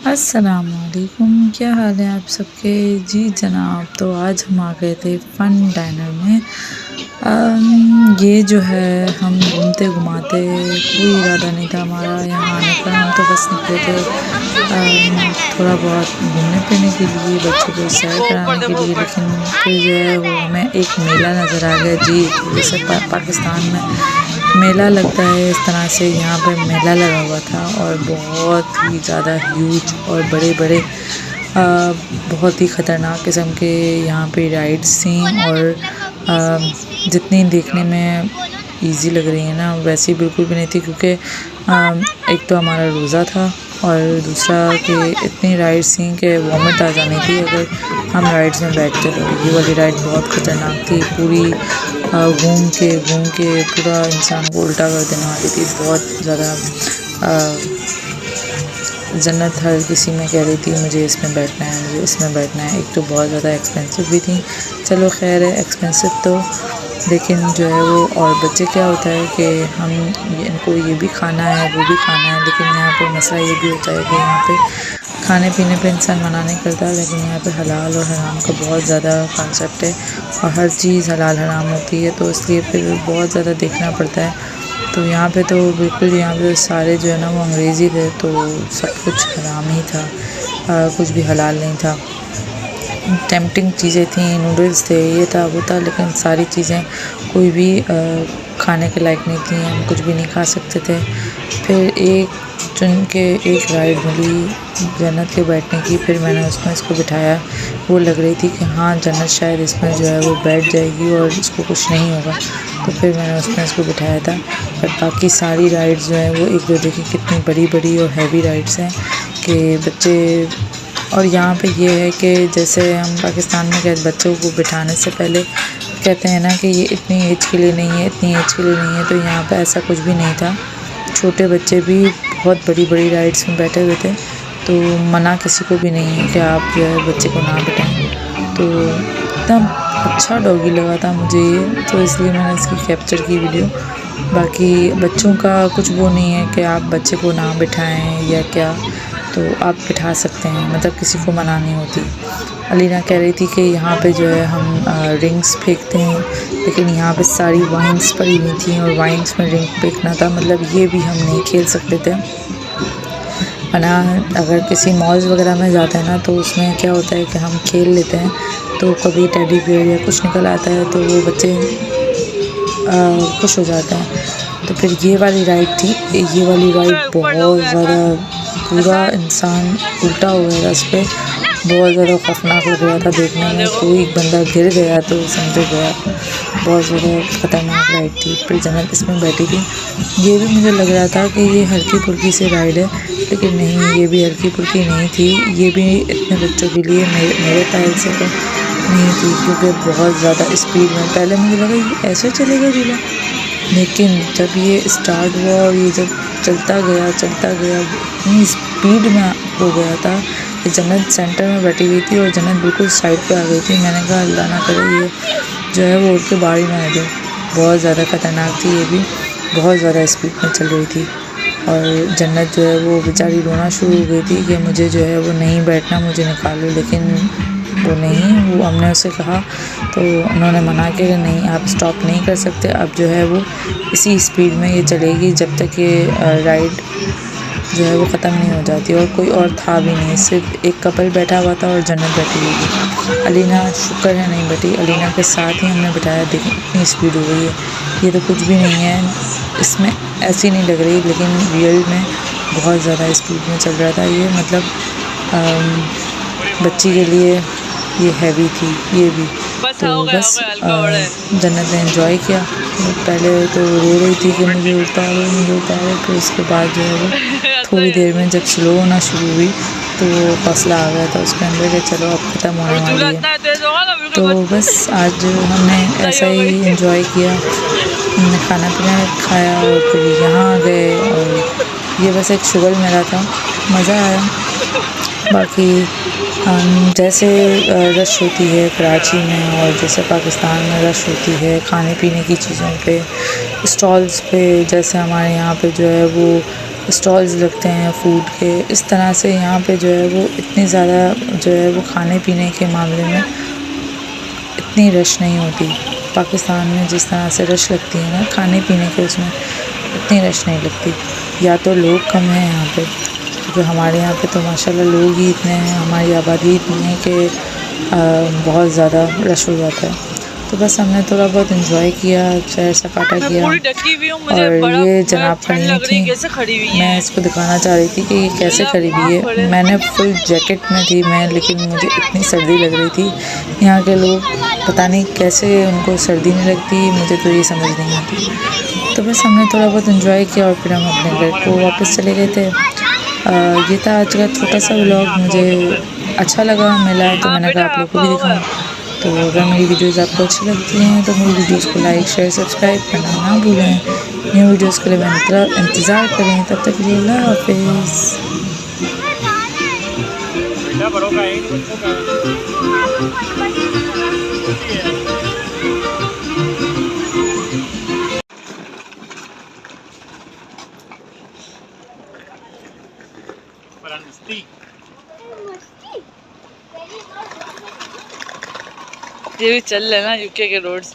अस्सलामुअलैकुम, क्या हाल है आप सबके। जी जनाब, तो आज हम आ गए थे फ़न डाइनर में। ये जो है हम घूमते घुमाते कोई इरादा नहीं था हमारा यहाँ आने का। हम तो बस निकले थे थोड़ा बहुत घूमने फिरने के लिए, बच्चों को सैर कराने के लिए, लेकिन फिर जो है वो हमें एक मेला नज़र आ गया। जी, जैसे पाकिस्तान में मेला लगता है इस तरह से यहाँ पे मेला लगा हुआ था, और बहुत ही ज़्यादा ह्यूज और बड़े बड़े बहुत ही ख़तरनाक किस्म के यहाँ पे राइड्स थी। और जितनी देखने में इजी लग रही है ना, वैसी बिल्कुल भी नहीं थी, क्योंकि एक तो हमारा रोज़ा था और दूसरा कि इतनी राइड्स थी कि वॉमिट आ जानी थी अगर हम राइड्स में बैठते। तो ये वाली राइड बहुत ख़तरनाक थी, पूरी घूम के पूरा इंसान को उल्टा कर देने वाली थी। बहुत ज़्यादा जन्नत हर किसी में कह रही थी मुझे इसमें बैठना है, मुझे इसमें बैठना है। एक तो बहुत ज़्यादा एक्सपेंसिव भी थी, चलो खैर है एक्सपेंसिव तो, लेकिन जो है वो, और बच्चे क्या होता है कि हम इनको ये भी खाना है वो भी खाना है, लेकिन यहाँ पे मसला ये भी होता है कि यहाँ पे खाने पीने पे इंसान मना नहीं करता, लेकिन यहाँ पे हलाल और हराम का बहुत ज़्यादा कॉन्सेप्ट है और हर चीज़ हलाल हराम होती है, तो इसलिए फिर बहुत ज़्यादा देखना पड़ता है। तो यहाँ पे तो बिल्कुल, यहाँ पे सारे जो है ना वो अंग्रेज़ी थे, तो सब कुछ हराम ही था, कुछ भी हलाल नहीं था। टेम्पटिंग चीज़ें थी, नूडल्स थे, ये था वो था, लेकिन सारी चीज़ें कोई भी खाने के लायक नहीं थी, हम कुछ भी नहीं खा सकते थे। फिर एक चुन के एक राइड मिली जन्नत के बैठने की, फिर मैंने उसमें इसको बिठाया। वो लग रही थी कि हाँ जन्नत शायद इसमें जो है वो बैठ जाएगी और इसको कुछ नहीं होगा, तो फिर मैंने उसमें इसको बिठाया था। बट बाकी सारी राइड्स जो हैं वो एक दो देखिए कितनी बड़ी बड़ी और हैवी राइड्स हैं कि बच्चे, और यहाँ पे ये है कि जैसे हम पाकिस्तान में कहते बच्चों को बिठाने से पहले कहते हैं ना कि ये इतनी एज के लिए नहीं है, इतनी एज के लिए नहीं है, तो यहाँ पे ऐसा कुछ भी नहीं था। छोटे बच्चे भी बहुत बड़ी बड़ी राइड्स में बैठे हुए थे, तो मना किसी को भी नहीं है कि आप जो है बच्चे को ना बिठाएं। तो एकदम अच्छा डॉगी लगा था मुझे ये, तो इसलिए मैंने इसकी कैप्चर की वीडियो। बाकी बच्चों का कुछ वो नहीं है कि आप बच्चे को ना बिठाएं या क्या, तो आप बिठा सकते हैं, मतलब किसी को मना नहीं होती। अलीना कह रही थी कि यहाँ पे जो है हम रिंग्स फेंकते हैं, लेकिन यहाँ पे सारी वाइन्स पड़ी हुई थी और वाइन्स में रिंग फेंकना था, मतलब ये भी हम नहीं खेल सकते थे। वरना अगर किसी मॉल्स वगैरह में जाते हैं ना, तो उसमें क्या होता है कि हम खेल लेते हैं, तो कभी टेडी बियर या कुछ निकल आता है तो वो बच्चे खुश हो जाते हैं। तो फिर ये वाली राइड थी, ये वाली राइड बहुत ज़्यादा, पूरा इंसान उल्टा हो गया था इस पर, बहुत ज़्यादा खौफनाक लग रहा था देखने में। कोई बंदा गिर गया तो समझो गया, बहुत ज़्यादा ख़तरनाक राइड थी। फिर जन्नत इसमें बैठी थी, ये भी मुझे लग रहा था कि ये हल्की फुल्की से राइड है, लेकिन नहीं, ये भी हल्की फुल्की नहीं थी, ये भी इतने बच्चों के लिए मेरे ख्याल से तो नहीं थी, क्योंकि बहुत ज़्यादा स्पीड में, पहले मुझे लगा ये ऐसे चलेगा झूला, लेकिन जब ये स्टार्ट हुआ और ये जब चलता गया इतनी स्पीड में हो गया था कि जन्नत सेंटर में बैठी हुई थी और जन्नत बिल्कुल साइड पे आ गई थी। मैंने कहा अल्लाह ना करे ये जो है वो उड़ के बाहर ही ना आ जाए। बहुत ज़्यादा ख़तरनाक थी, ये भी बहुत ज़्यादा स्पीड में चल रही थी, और जन्नत जो है वो बेचारी रोना शुरू हो गई थी कि मुझे जो है वो नहीं बैठना, मुझे निकालो, लेकिन वो नहीं, वो हमने उसे कहा तो उन्होंने मना किया कि नहीं आप स्टॉप नहीं कर सकते, अब जो है वो इसी स्पीड में ये चलेगी जब तक ये राइड जो है वो ख़त्म नहीं हो जाती। और कोई और था भी नहीं, सिर्फ एक कपल बैठा हुआ था और जन्नत बैठी हुई थी। अलीना शुक्र है नहीं बैठी, अलीना के साथ ही हमने बिठाया। देखिए इतनी स्पीड हो गई है, ये तो कुछ भी नहीं है, इसमें ऐसी नहीं लग रही, लेकिन रियल में बहुत ज़्यादा स्पीड में चल रहा था ये, मतलब बच्ची के लिए ये हैवी थी ये भी। तो बस जन्नत ने एंजॉय किया। पहले तो रो रही थी कि मुझे उतारो, फिर उसके बाद जो है वो थोड़ी देर में जब स्लो होना शुरू हुई तो हौसला आ गया था उसके अंदर कि चलो अब ख़त्म होने वाली है। तो बस आज हमने ऐसा ही एंजॉय किया, हमने खाना पीना खाया और फिर यहाँ आ गए, और ये बस एक शुगल मेरा था, मज़ा आया। बाकी जैसे रश होती है कराची में और जैसे पाकिस्तान में रश होती है खाने पीने की चीज़ों पे, स्टॉल्स पे, जैसे हमारे यहाँ पे जो है वो स्टॉल्स लगते हैं फूड के। इस तरह से यहाँ पे जो है वो इतनी ज़्यादा जो है वो खाने पीने के मामले में इतनी रश नहीं होती। पाकिस्तान में जिस तरह से रश लगती है ना खाने पीने के, उसमें इतनी रश नहीं लगती। या तो लोग कम हैं यहाँ पे, क्योंकि हमारे यहाँ पे तो माशाल्लाह लोग ही इतने हैं, हमारी आबादी इतनी है कि बहुत ज़्यादा रश हो जाता है। तो बस हमने थोड़ा बहुत एंजॉय किया, सैर सपाटा किया। और ये जनाब खड़ी थी, मैं इसको दिखाना चाह रही थी कि ये कैसे खड़ी हुई है। मैंने फुल जैकेट में थी मैं, लेकिन मुझे इतनी सर्दी लग रही थी। यहाँ के लोग पता नहीं कैसे उनको सर्दी नहीं लगती, मुझे तो ये समझ नहीं आती। तो बस हमने थोड़ा बहुत एंजॉय किया और फिर हम अपने घर को वापस चले गए थे। ये था आज का छोटा सा व्लॉग, मुझे अच्छा लगा मिला तो मैंने कहा आप लोगों को भी दिखाऊं। तो अगर मेरी वीडियोस आपको अच्छी लगती हैं तो मेरी वीडियोस को लाइक शेयर सब्सक्राइब करना ना भूलें। न्यू वीडियोस के लिए इंतज़ार करें। तब तक के लिए अल्लाह हाफिज़। ये भी चल लेना यूके के रोड्स।